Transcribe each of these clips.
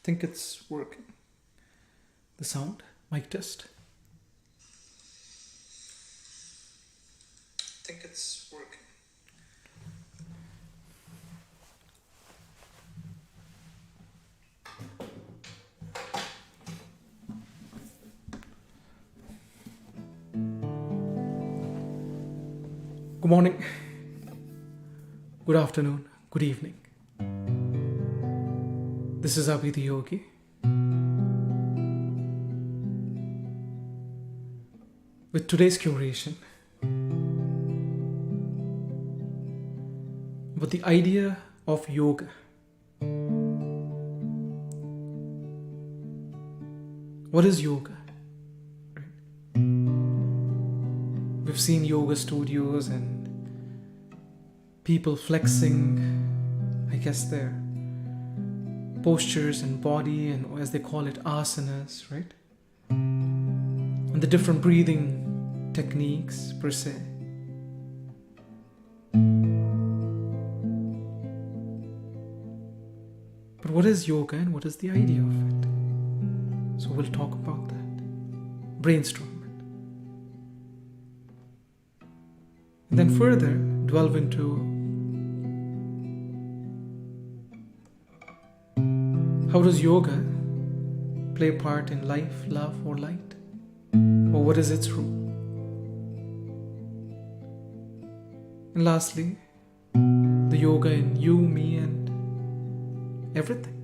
Think it's working. The sound, mic test. Think it's working. Good morning, good afternoon, good evening. This is Abhi DhiYogi. With today's curation, but the idea of yoga. What is yoga? We've seen yoga studios and people flexing, I guess, their postures and body, and as they call it, asanas, right? And the different breathing techniques per se. But what is yoga and what is the idea of it? So we'll talk about that, brainstorm it, and then further delve into how does yoga play a part in life, love, or light? Or what is its role? And lastly, the yoga in you, me, and everything.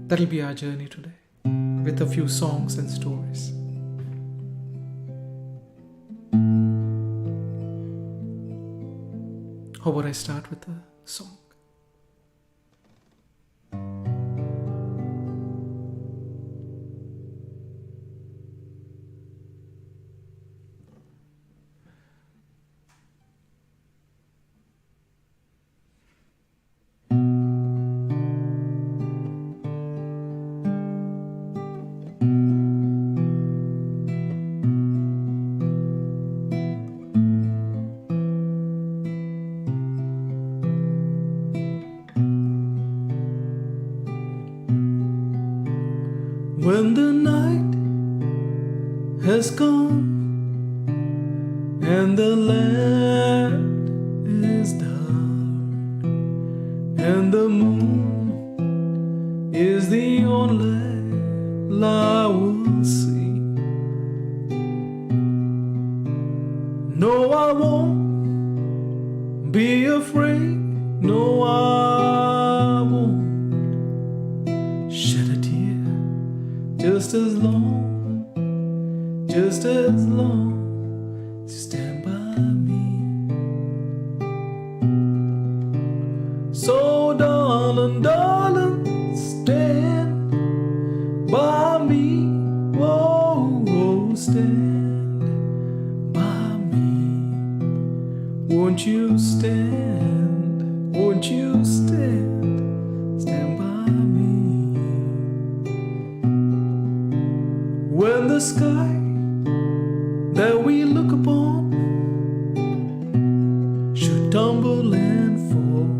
That'll be our journey today, with a few songs and stories. How about I start with a song? When the night has come and the land is dark and the moon is the only light we'll see, no, I won't be afraid, no, I won't shed a tear. Just as long as you stand by me. So darling, darling, stand by me. Whoa, whoa, stand by me. Won't you stand? Won't you stand? Stand by me. When the sky that we look upon should tumble and fall,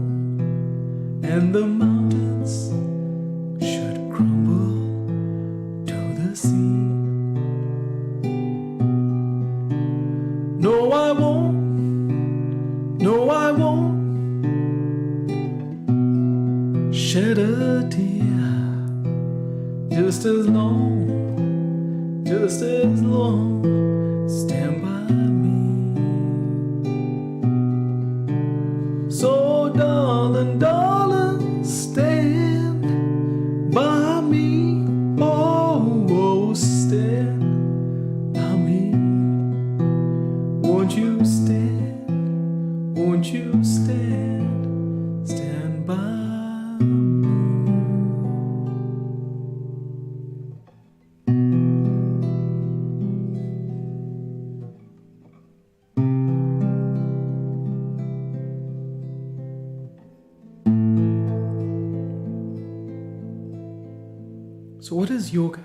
and the mountains should crumble to the sea, no, I won't, no, I won't shed a tear. Just as long stand by me. So darling, darling, stand by me. Oh, oh, stand by me. Won't you stand? Won't you stand? Stand by me. So what is yoga?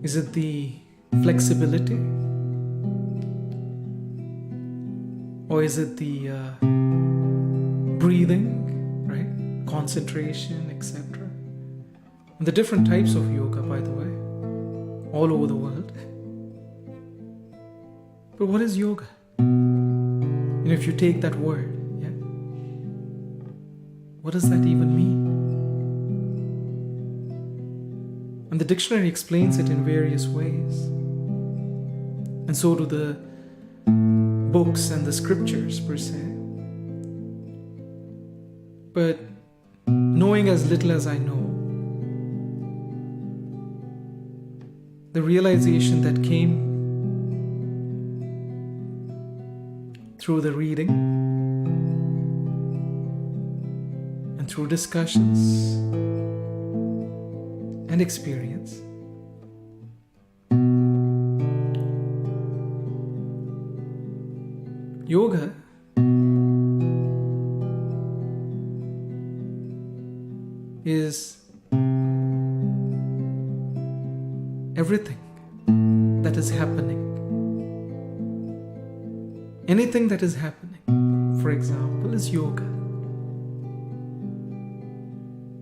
Is it the flexibility? Or is it the breathing, right? Concentration, etc. And the different types of yoga, by the way, all over the world. But what is yoga? If you take that word, yeah, what does that even mean? And the dictionary explains it in various ways. And so do the books and the scriptures per se. But knowing as little as I know, the realization that came through the reading and through discussions and experience yoga is everything that is happening. Anything that is happening, for example, is yoga.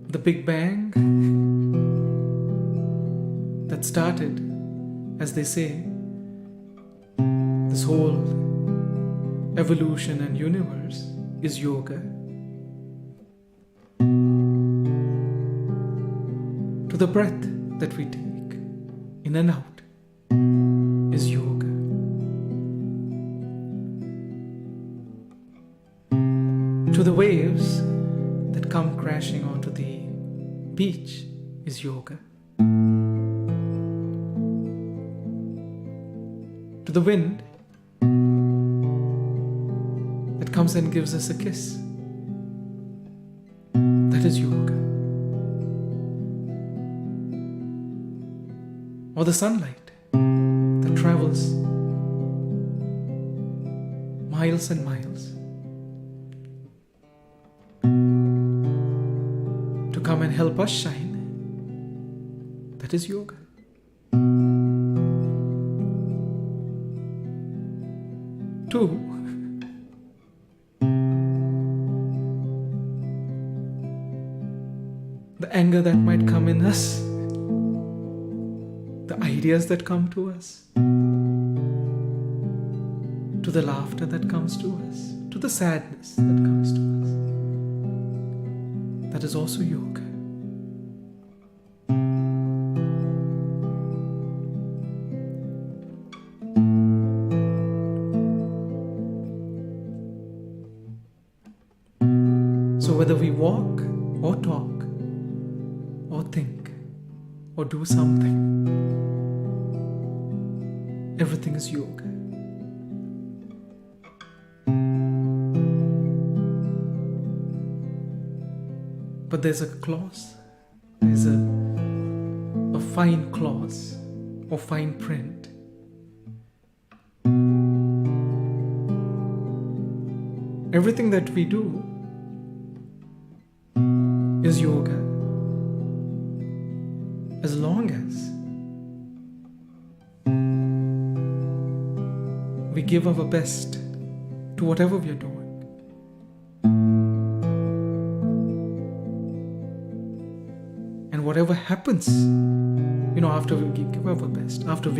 The Big Bang that started, as they say, this whole evolution and universe is yoga. To the breath that we take in and out is yoga. To the waves that come crashing onto the beach is yoga. To the wind that comes and gives us a kiss, that is yoga. Or the sunlight that travels miles and miles to come and help us shine, that is yoga. Two, the anger that might come in us, the ideas that come to us, to the laughter that comes to us, to the sadness that comes to us, that is also yoga. So whether we walk or talk or think or do something, everything is yoga. But there's a clause, there's a fine clause or fine print. Everything that we do is yoga as long as we give our best to whatever we are doing. And whatever happens, after we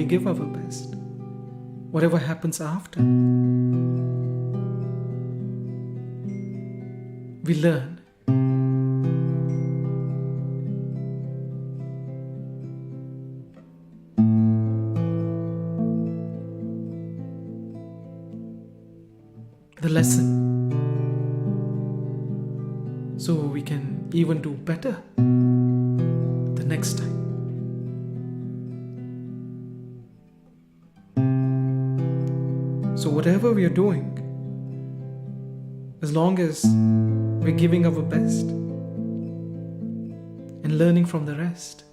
give our best, whatever happens after, we learn. The lesson, so we can even do better the next time. So whatever we are doing, as long as we're giving our best and learning from the rest,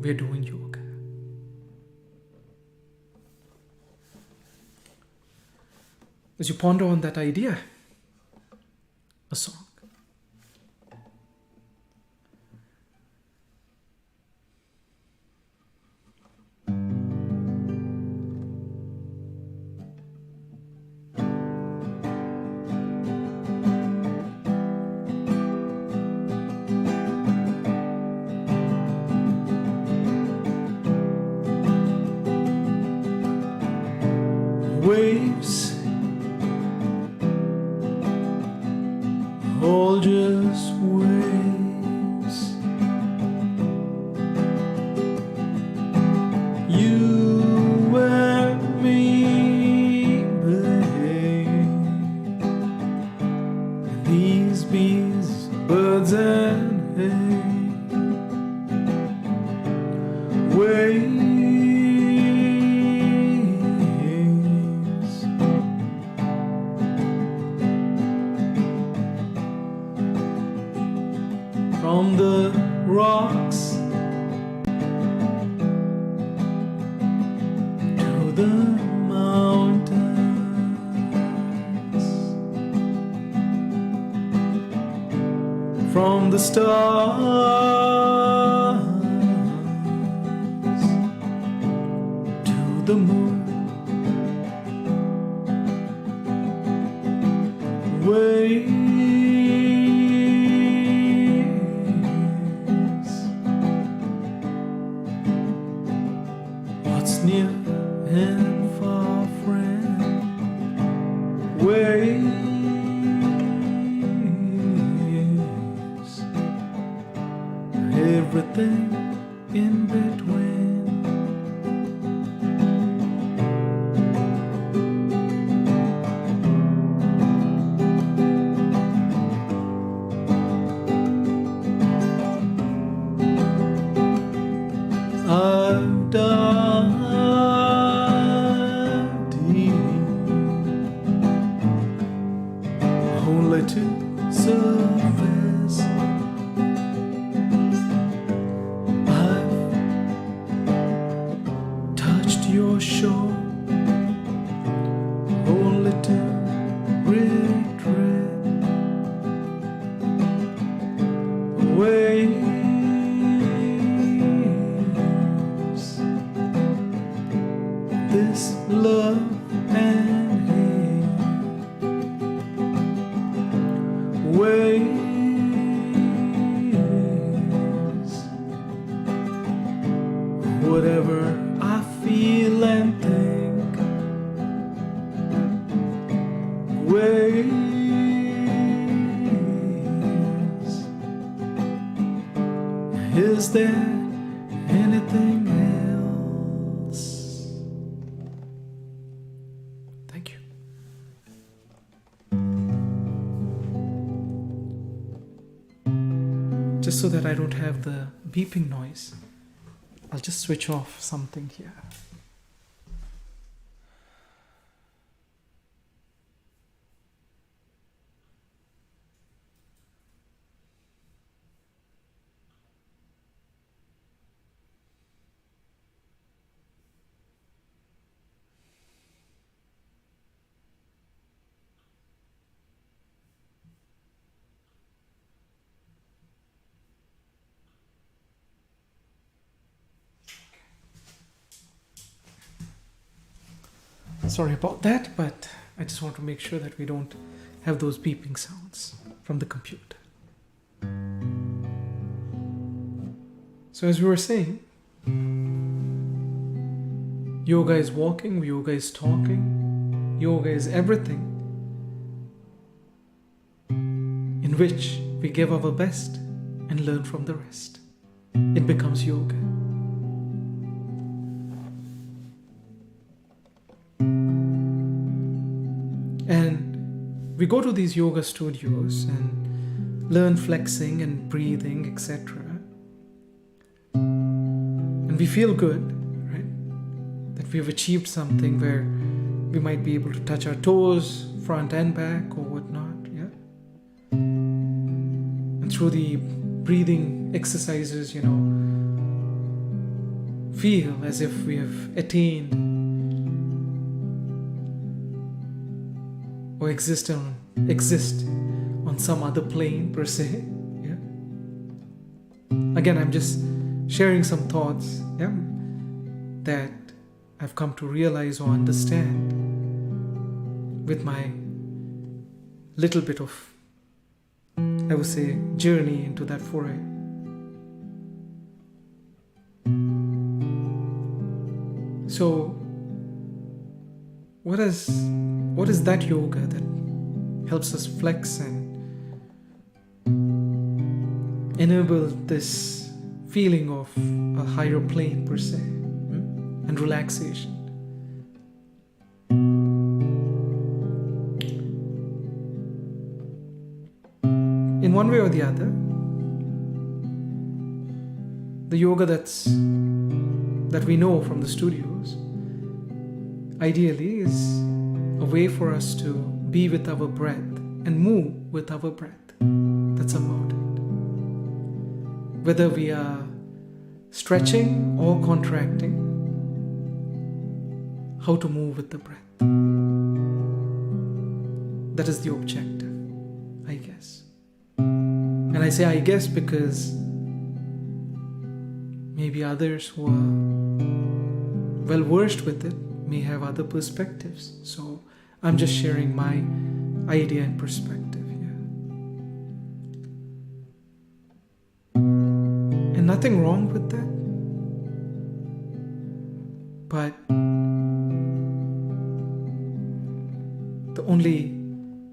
we are doing yoga. As you ponder on that idea, a song. waves, all just waves. You and me, babe. These bees, birds and hay. Waves from the rocks to the mountains, from the stars to the moon. Waves, what's near and far, friend? Waves, everything in between. I've dived deep, only to surface. I've touched your shore, only to retreat. Waves, this love and hate. Waves, whatever I feel and think. Waves, is there anything else? Thank you. Just so that I don't have the beeping noise, I'll just switch off something here. Sorry about that, but I just want to make sure that we don't have those beeping sounds from the computer. So as we were saying, yoga is walking, yoga is talking, yoga is everything in which we give our best and learn from the rest. It becomes yoga. And we go to these yoga studios and learn flexing and breathing, etc. And we feel good, right? That we've achieved something where we might be able to touch our toes, front and back, or whatnot, yeah? And through the breathing exercises, feel as if we have attained or exist on some other plane per se. Yeah. Again, I'm just sharing some thoughts, yeah, that I've come to realize or understand with my little bit of, I would say, journey into that foray. So what is that yoga that helps us flex and enable this feeling of a higher plane per se, and relaxation? In one way or the other, the yoga that we know from the studios ideally is a way for us to be with our breath and move with our breath. That's about it. Whether we are stretching or contracting, how to move with the breath. That is the objective, I guess. And I say I guess because maybe others who are well versed with it may have other perspectives. So I'm just sharing my idea and perspective here. And nothing wrong with that. But the only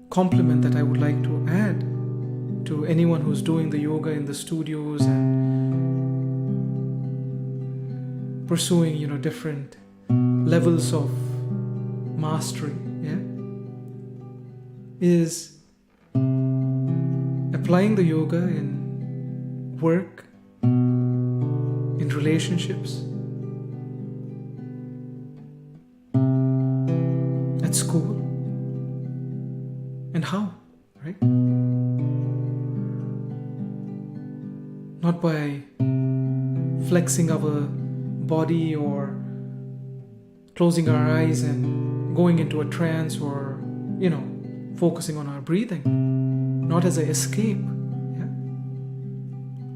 compliment that I would like to add to anyone who's doing the yoga in the studios and pursuing, different levels of mastery, is applying the yoga in work, in relationships, at school, and how, right? Not by flexing our body or closing our eyes and going into a trance or, focusing on our breathing. Not as an escape,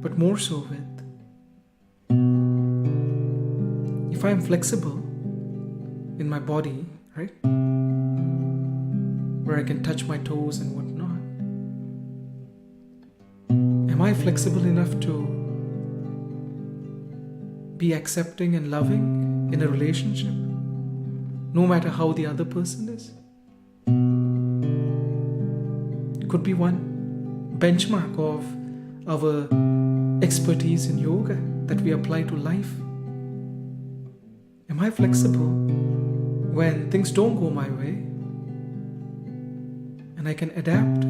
but more so with, if I'm flexible in my body, right, where I can touch my toes and whatnot, am I flexible enough to be accepting and loving in a relationship, no matter how the other person is? Could be one benchmark of our expertise in yoga that we apply to life. Am I flexible when things don't go my way and I can adapt?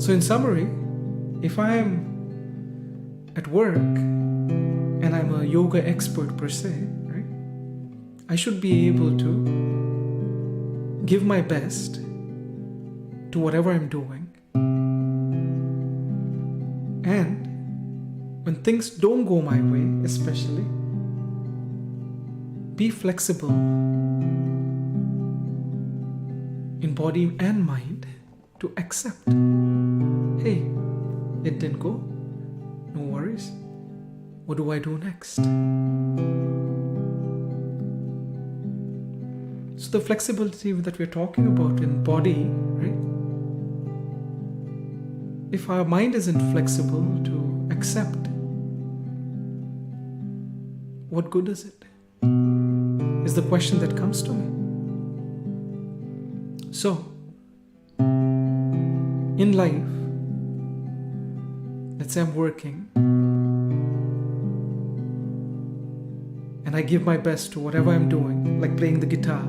So in summary, if I'm at work and I'm a yoga expert per se, right, I should be able to give my best to whatever I'm doing. And when things don't go my way, especially, be flexible in body and mind to accept. Hey, it didn't go. No worries. What do I do next? So the flexibility that we're talking about in body, right? If our mind isn't flexible to accept, what good is it? Is the question that comes to me. So, in life, let's say I'm working and I give my best to whatever I'm doing, like playing the guitar,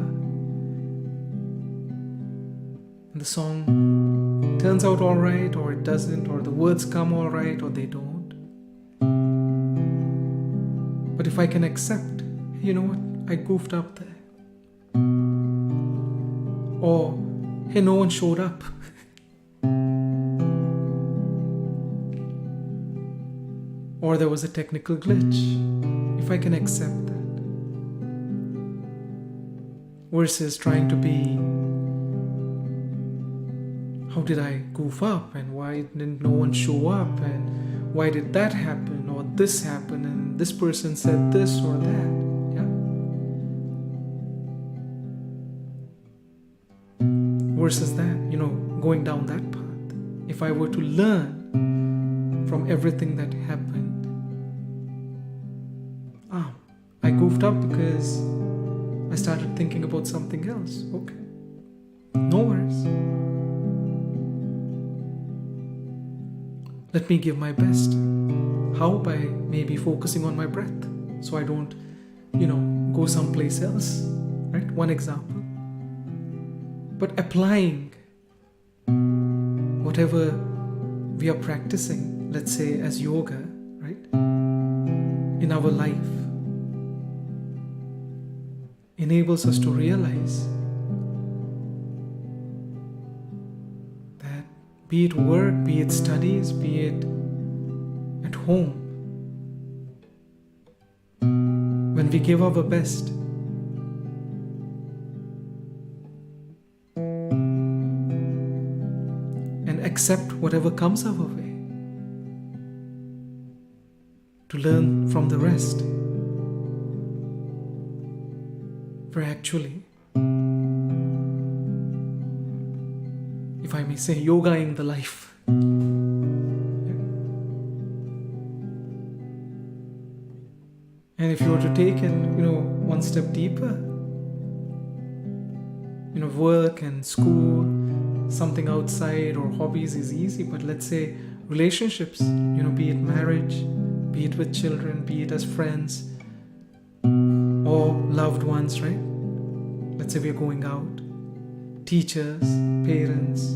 and the song turns out all right, or it doesn't, or the words come all right, or they don't. But if I can accept, you know what, I goofed up there. Or, hey, no one showed up. Or there was a technical glitch. If I can accept that. Versus trying to be, how did I goof up, and why didn't no one show up, and why did that happen, or this happen, and this person said this or that. Versus that, going down that path. If I were to learn from everything that happened, goofed up because I started thinking about something else. Okay, no worries. Let me give my best. How? By maybe focusing on my breath so I don't, go someplace else, right? One example. But applying whatever we are practicing, let's say as yoga, right, in our life, enables us to realize that be it work, be it studies, be it at home, when we give our best, and accept whatever comes our way, to learn from the rest, we're actually, if I may say, yogaing the life. And if you were to take it, one step deeper, work and school, something outside or hobbies is easy, but let's say relationships, be it marriage, be it with children, be it as friends or loved ones, right? Let's say we are going out, teachers, parents,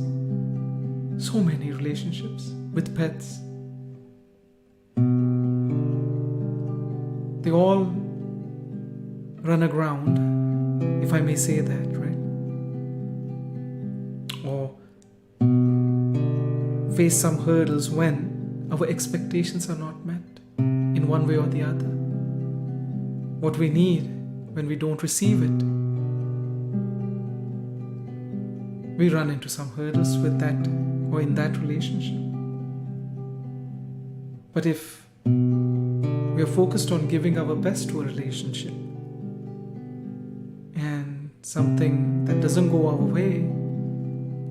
so many relationships with pets. They all run aground, if I may say that, right? Or face some hurdles when our expectations are not met in one way or the other. What we need when we don't receive it, we run into some hurdles with that or in that relationship. But if we are focused on giving our best to a relationship and something that doesn't go our way,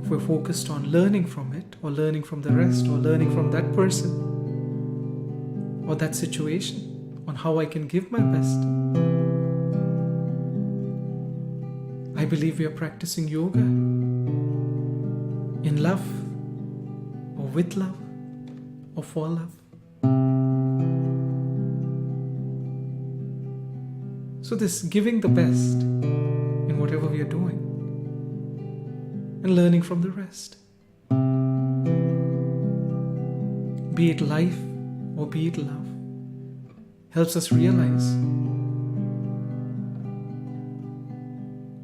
if we're focused on learning from it or learning from the rest or learning from that person or that situation on how I can give my best, I believe we are practicing yoga in love or with love or for love. So this giving the best in whatever we are doing and learning from the rest, be it life or be it love, helps us realize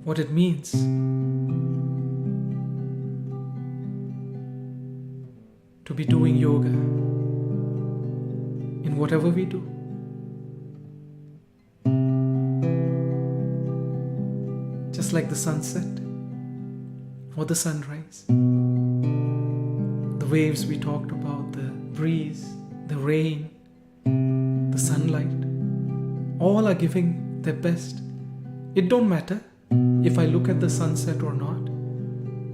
what it means to be doing yoga in whatever we do. Just like the sunset or the sunrise, the waves we talked about, the breeze, the rain, the sunlight, all are giving their best. It don't matter if I look at the sunset or not,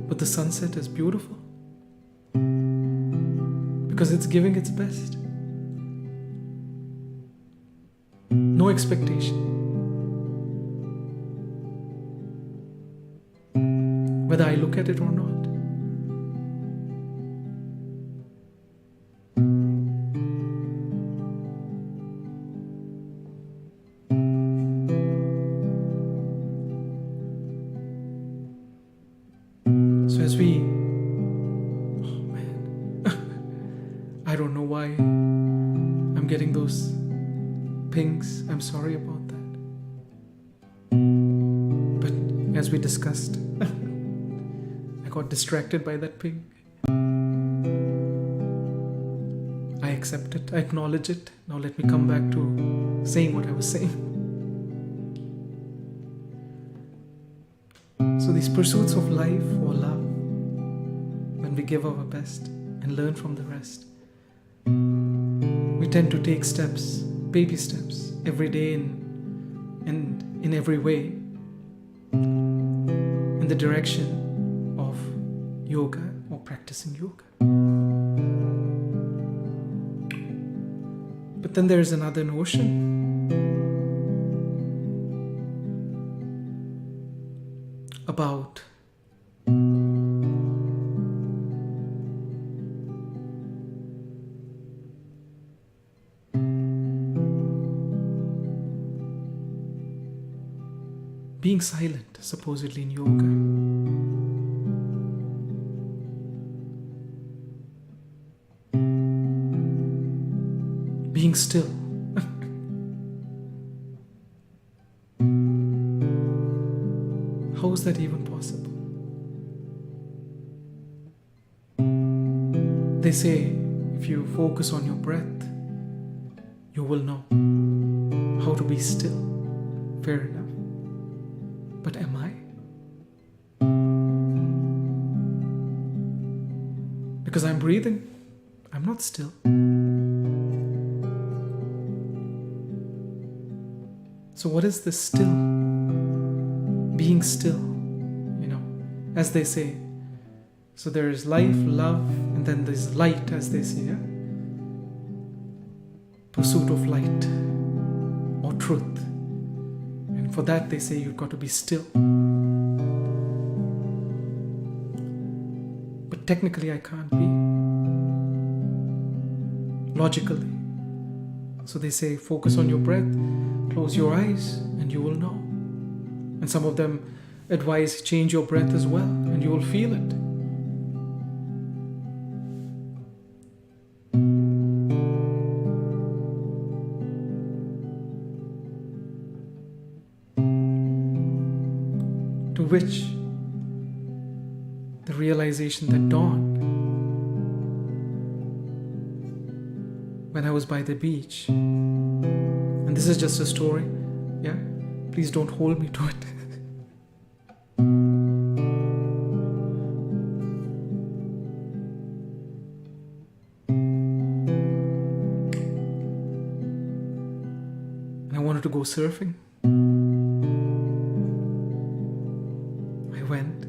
but the sunset is beautiful because it's giving its best. No expectation. Whether I look at it or not. So as we, I don't know why I'm getting those pings. I'm sorry about that. But as we discussed, I got distracted by that ping. I accept it, I acknowledge it. Now let me come back to saying what I was saying. So these pursuits of life or love, when we give our best and learn from the rest, we tend to take steps, baby steps, every day and in every way in the direction of yoga or practicing yoga. But then there is another notion about being silent, supposedly in yoga. Being still. How is that even possible? They say if you focus on your breath, you will know how to be still. Fair enough. But am I? Because I'm breathing, I'm not still. So what is this still? Being still, as they say. So there is life, love, and then there's light, as they say. Yeah? Pursuit of light or truth. And for that they say you've got to be still. But technically I can't be. Logically. So they say focus on your breath, close your eyes, and you will know. And some of them advise change your breath as well, and you will feel it. To which the realization that dawned when I was by the beach. And this is just a story, yeah? Please don't hold me to it. And I wanted to go surfing. I went,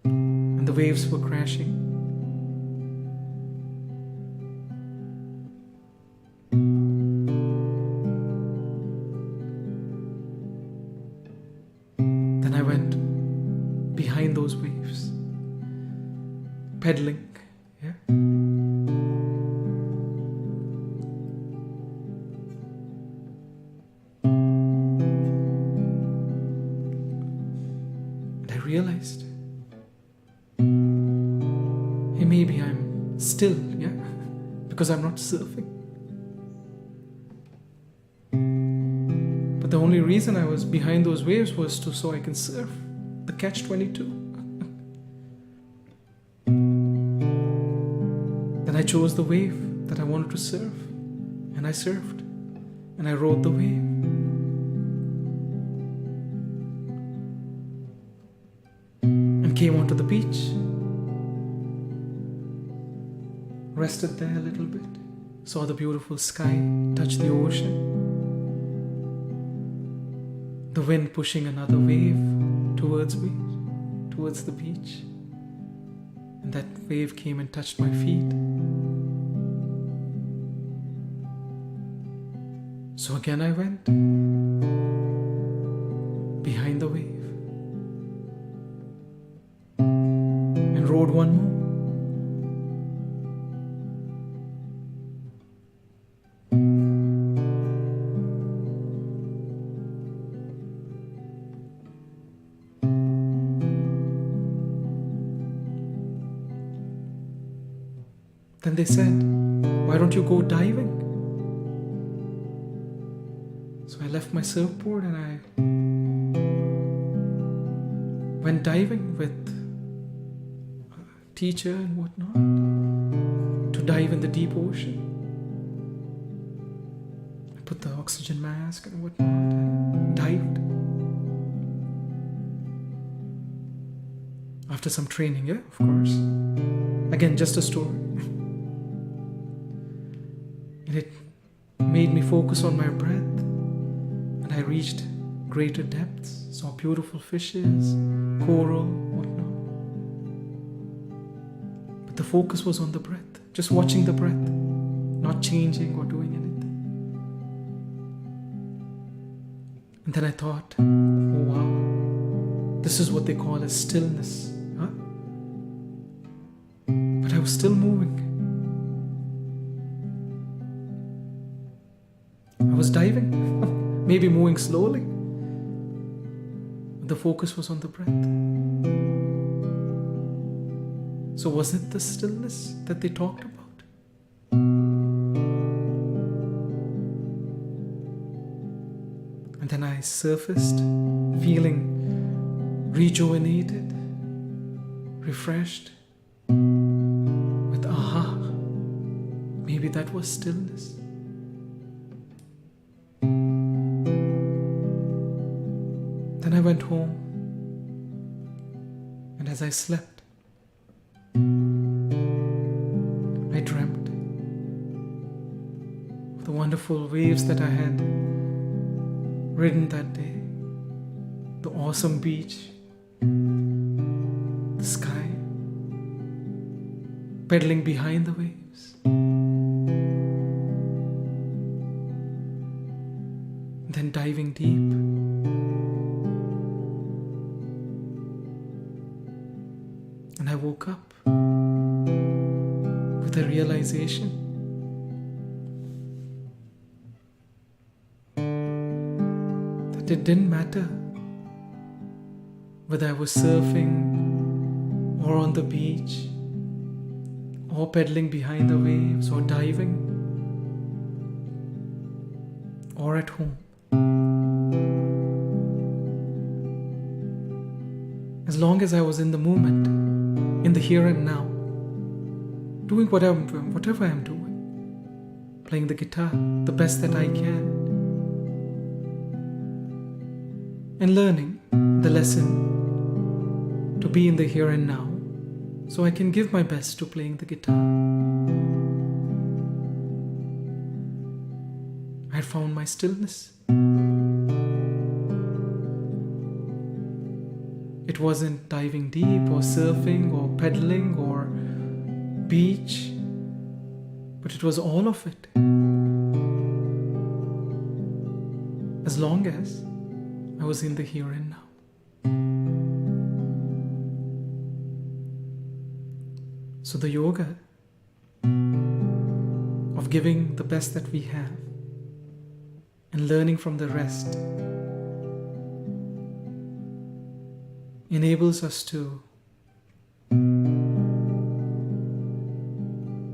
and the waves were crashing. Then I went behind those waves, pedaling, yeah. And I realized, hey, maybe I'm still, yeah, because I'm not surfing. But the only reason I was behind those waves was so I can surf. The catch-22. Then I chose the wave that I wanted to surf, and I surfed, and I rode the wave. And came onto the beach. Rested there a little bit, saw the beautiful sky, touched the ocean. The wind pushing another wave towards me, towards the beach. And that wave came and touched my feet. So again I went behind the wave and rode one more. Then they said, why don't you go diving? So I left my surfboard and I went diving with a teacher and whatnot to dive in the deep ocean. I put the oxygen mask and whatnot and dived. After some training, yeah, of course. Again, just a story. And it made me focus on my breath, and I reached greater depths, saw beautiful fishes, coral, whatnot. But the focus was on the breath, just watching the breath, not changing or doing anything. And then I thought, oh wow, This is what they call as stillness. Huh? But I was still moving. I was diving, maybe moving slowly. The focus was on the breath. So was it the stillness that they talked about? And then I surfaced, feeling rejuvenated, refreshed, with aha, maybe that was stillness. Then I went home, and as I slept, I dreamt of the wonderful waves that I had ridden that day, the awesome beach, the sky, pedaling behind the waves. Then diving deep. And I woke up with a realization that it didn't matter whether I was surfing or on the beach or pedaling behind the waves or diving or at home. As long as I was in the moment, in the here and now, doing whatever I'm doing, playing the guitar the best that I can, and learning the lesson to be in the here and now, so I can give my best to playing the guitar. I had found my stillness. It wasn't diving deep or surfing or pedaling or beach, but it was all of it. As long as I was in the here and now. So the yoga of giving the best that we have and learning from the rest enables us to,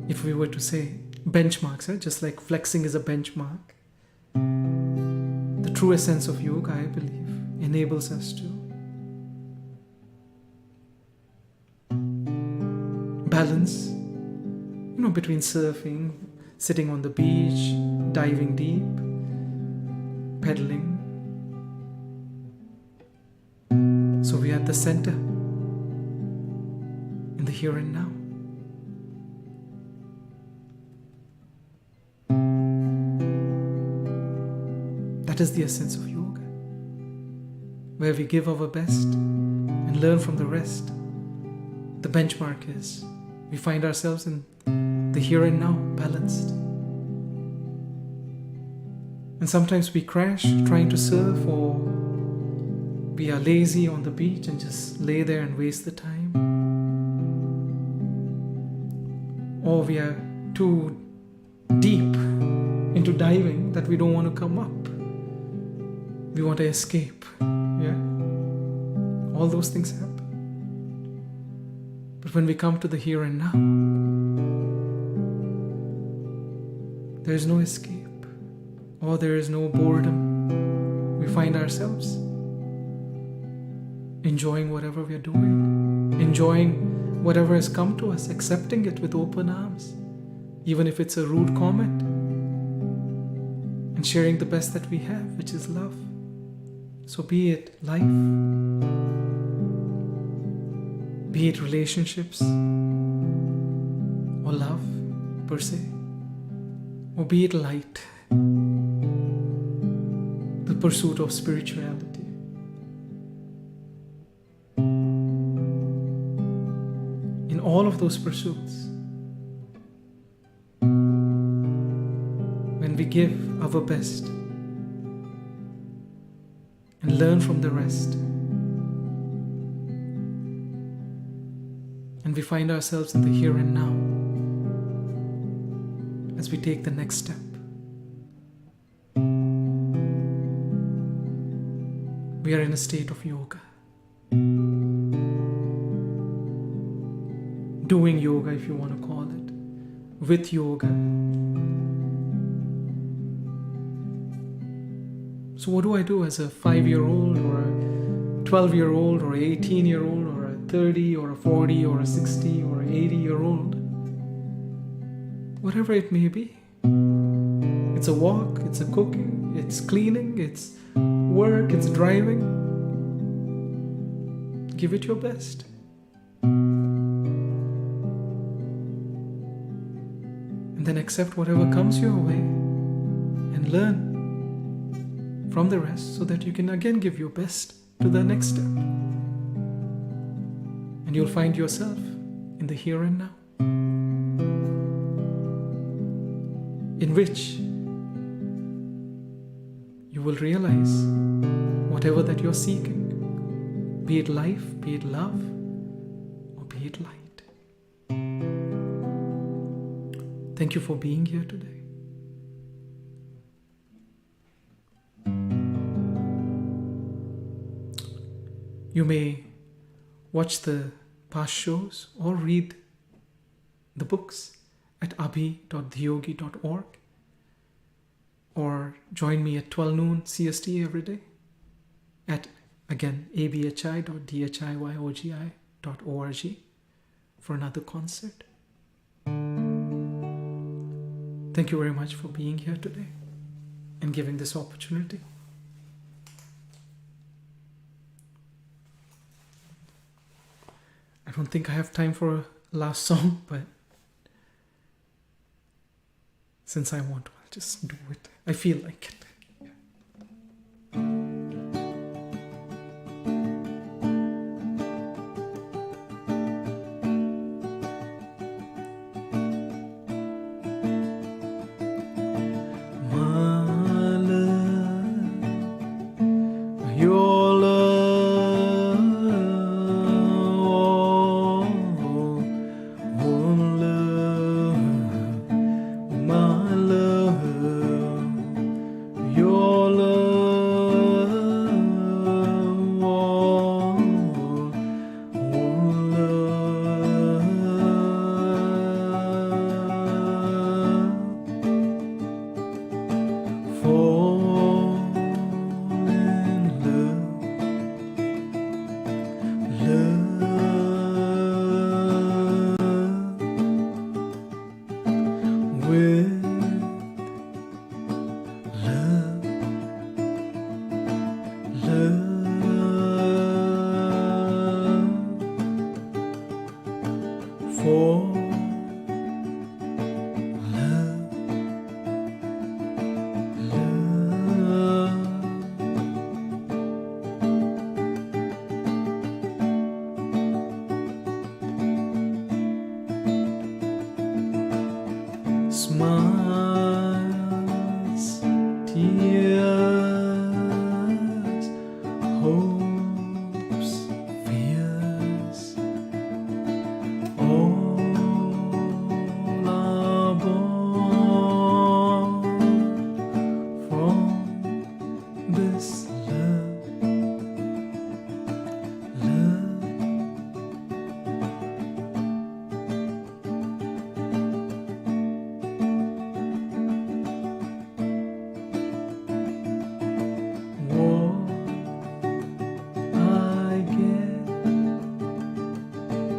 if we were to say benchmarks, just like flexing is a benchmark, the true essence of yoga, I believe, enables us to balance, between surfing, sitting on the beach, diving deep, pedaling. So we are at the center, in the here and now. That is the essence of yoga, where we give our best and learn from the rest. The benchmark is we find ourselves in the here and now, balanced. And sometimes we crash trying to surf, or we are lazy on the beach and just lay there and waste the time. Or we are too deep into diving that we don't want to come up. We want to escape. Yeah? All those things happen. But when we come to the here and now, there is no escape, or there is no boredom. We find ourselves enjoying whatever we are doing, enjoying whatever has come to us, accepting it with open arms, even if it's a rude comment, and sharing the best that we have, which is love. So be it life, be it relationships, or love per se, or be it light, the pursuit of spirituality. In all of those pursuits, when we give our best and learn from the rest, And we find ourselves in the here and now as we take the next step. We are in a state of yoga. Doing yoga, if you want to call it. With yoga. So what do I do as a 5-year-old or a 12-year-old or an 18-year-old or a 30 or a 40 or a 60 or an 80-year-old? Whatever it may be. It's a walk, it's a cooking, it's cleaning, it's work, it's driving. Give it your best. And then accept whatever comes your way and learn from the rest so that you can again give your best to the next step. And you'll find yourself in the here and now, in which you will realize whatever that you're seeking, be it life, be it love, or be it light. Thank you for being here today. You may watch the past shows or read the books at abhi.dhiyogi.org, or join me at 12 noon CST every day at, again, abhi.dhiyogi.org for another concert. Thank you very much for being here today and giving this opportunity. I don't think I have time for a last song, but since I want to, I'll just do it. I feel like it. Smiles, tears, hopes, fears, all are born from this love, love.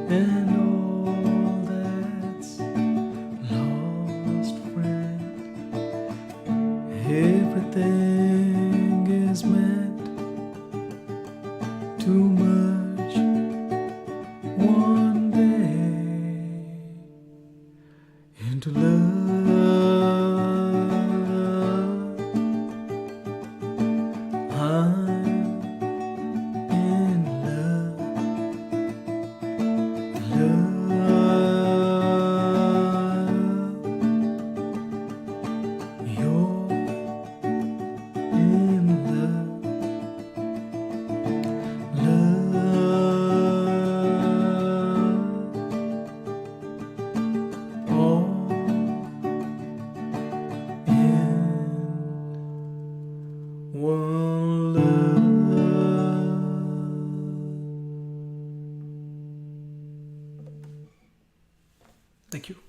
And all that's lost, friend, everything is meant to merge one day into love. I'm in love. Thank you.